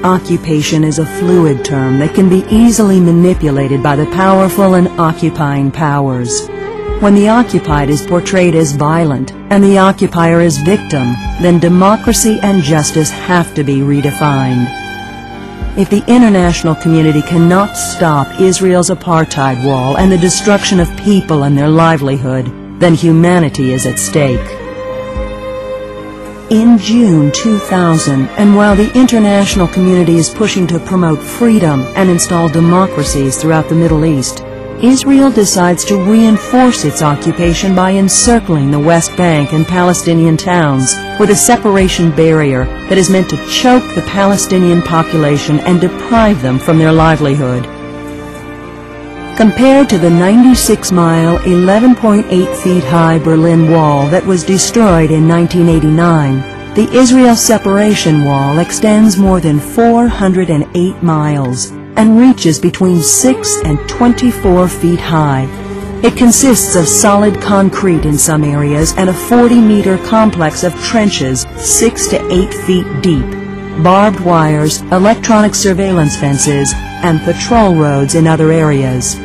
Occupation is a fluid term that can be easily manipulated by the powerful and occupying powers. When the occupied is portrayed as violent and the occupier as victim, then democracy and justice have to be redefined. If the international community cannot stop Israel's apartheid wall and the destruction of people and their livelihood, then humanity is at stake. In June 2000, and while the international community is pushing to promote freedom and install democracies throughout the Middle East, Israel decides to reinforce its occupation by encircling the West Bank and Palestinian towns with a separation barrier that is meant to choke the Palestinian population and deprive them from their livelihood. Compared to the 96-mile, 11.8 feet high Berlin Wall that was destroyed in 1989, the Israel Separation Wall extends more than 408 miles and reaches between 6 and 24 feet high. It consists of solid concrete in some areas and a 40-meter complex of trenches 6 to 8 feet deep, barbed wires, electronic surveillance fences, and patrol roads in other areas.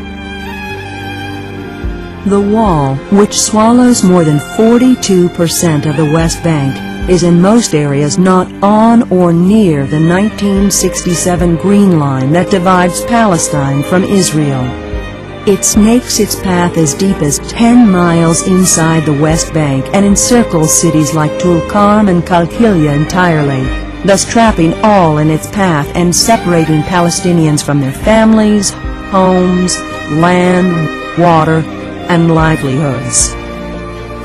The wall, which swallows more than 42% of the West Bank, is in most areas not on or near the 1967 Green Line that divides Palestine from Israel. It snakes its path as deep as 10 miles inside the West Bank and encircles cities like Tulkarm and Qalqilia entirely, thus trapping all in its path and separating Palestinians from their families, homes, land, water, and livelihoods.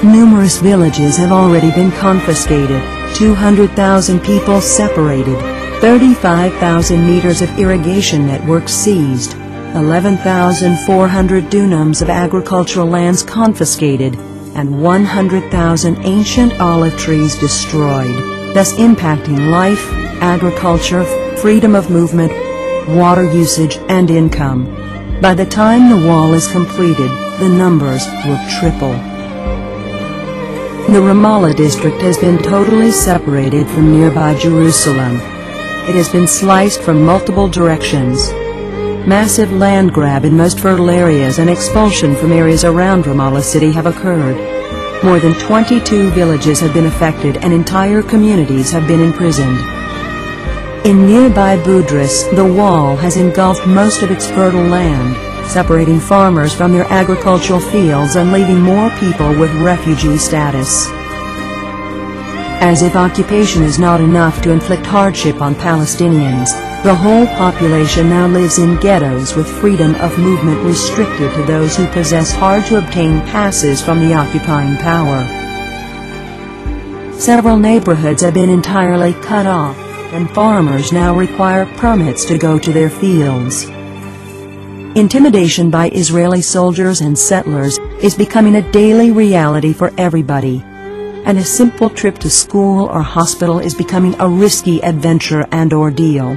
Numerous villages have already been confiscated, 200,000 people separated, 35,000 meters of irrigation networks seized, 11,400 dunams of agricultural lands confiscated, and 100,000 ancient olive trees destroyed, thus impacting life, agriculture, freedom of movement, water usage, and income. By the time the wall is completed, the numbers will triple. The Ramallah district has been totally separated from nearby Jerusalem. It has been sliced from multiple directions. Massive land grab in most fertile areas and expulsion from areas around Ramallah city have occurred. More than 22 villages have been affected and entire communities have been imprisoned. In nearby Budris, the wall has engulfed most of its fertile land, separating farmers from their agricultural fields and leaving more people with refugee status. As if occupation is not enough to inflict hardship on Palestinians, the whole population now lives in ghettos with freedom of movement restricted to those who possess hard-to-obtain passes from the occupying power. Several neighborhoods have been entirely cut off, and farmers now require permits to go to their fields. Intimidation by Israeli soldiers and settlers is becoming a daily reality for everybody, and a simple trip to school or hospital is becoming a risky adventure and ordeal.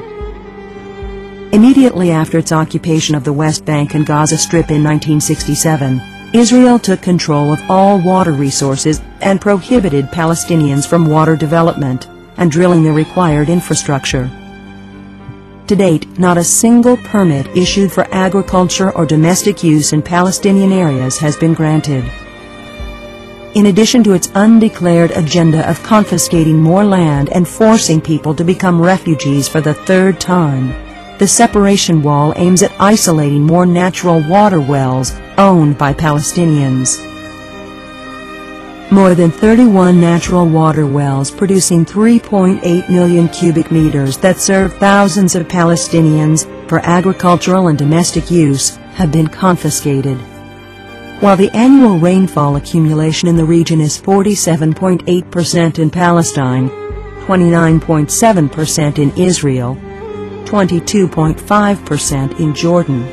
Immediately after its occupation of the West Bank and Gaza Strip in 1967, Israel took control of all water resources and prohibited Palestinians from water development and drilling the required infrastructure. To date, not a single permit issued for agriculture or domestic use in Palestinian areas has been granted. In addition to its undeclared agenda of confiscating more land and forcing people to become refugees for the third time, the separation wall aims at isolating more natural water wells owned by Palestinians. More than 31 natural water wells producing 3.8 million cubic meters that serve thousands of Palestinians for agricultural and domestic use have been confiscated. While the annual rainfall accumulation in the region is 47.8% in Palestine, 29.7% in Israel, 22.5% in Jordan.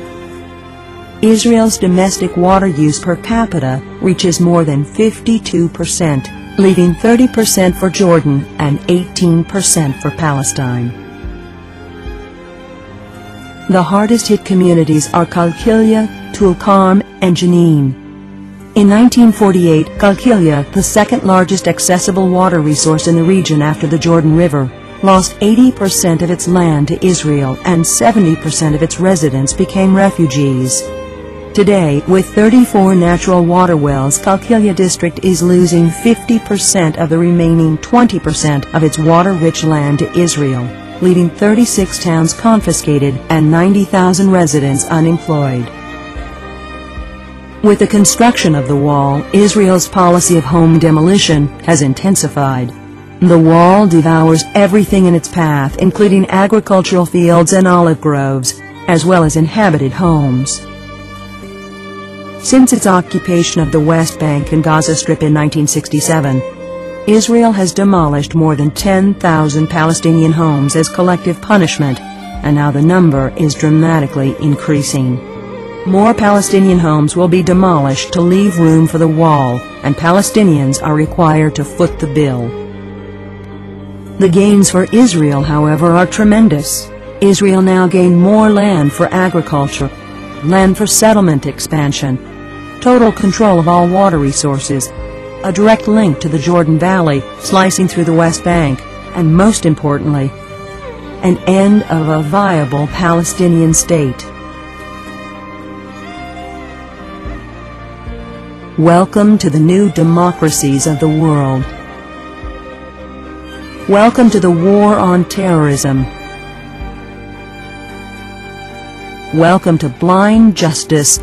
Israel's domestic water use per capita reaches more than 52%, leaving 30% for Jordan and 18% for Palestine. The hardest-hit communities are Qalqilia, Tulkarm, and Jenin. In 1948, Qalqilia, the second largest accessible water resource in the region after the Jordan River, lost 80% of its land to Israel and 70% of its residents became refugees. Today, with 34 natural water wells, Qalqilya district is losing 50% of the remaining 20% of its water-rich land to Israel, leaving 36 towns confiscated and 90,000 residents unemployed. With the construction of the wall, Israel's policy of home demolition has intensified. The wall devours everything in its path, including agricultural fields and olive groves, as well as inhabited homes. Since its occupation of the West Bank and Gaza Strip in 1967, Israel has demolished more than 10,000 Palestinian homes as collective punishment, and now the number is dramatically increasing. More Palestinian homes will be demolished to leave room for the wall, and Palestinians are required to foot the bill. The gains for Israel, however, are tremendous. Israel now gained more land for agriculture, land for settlement expansion, total control of all water resources, a direct link to the Jordan Valley slicing through the West Bank, and most importantly, an end of a viable Palestinian state. Welcome to the new democracies of the world. Welcome to the war on terrorism. Welcome to blind justice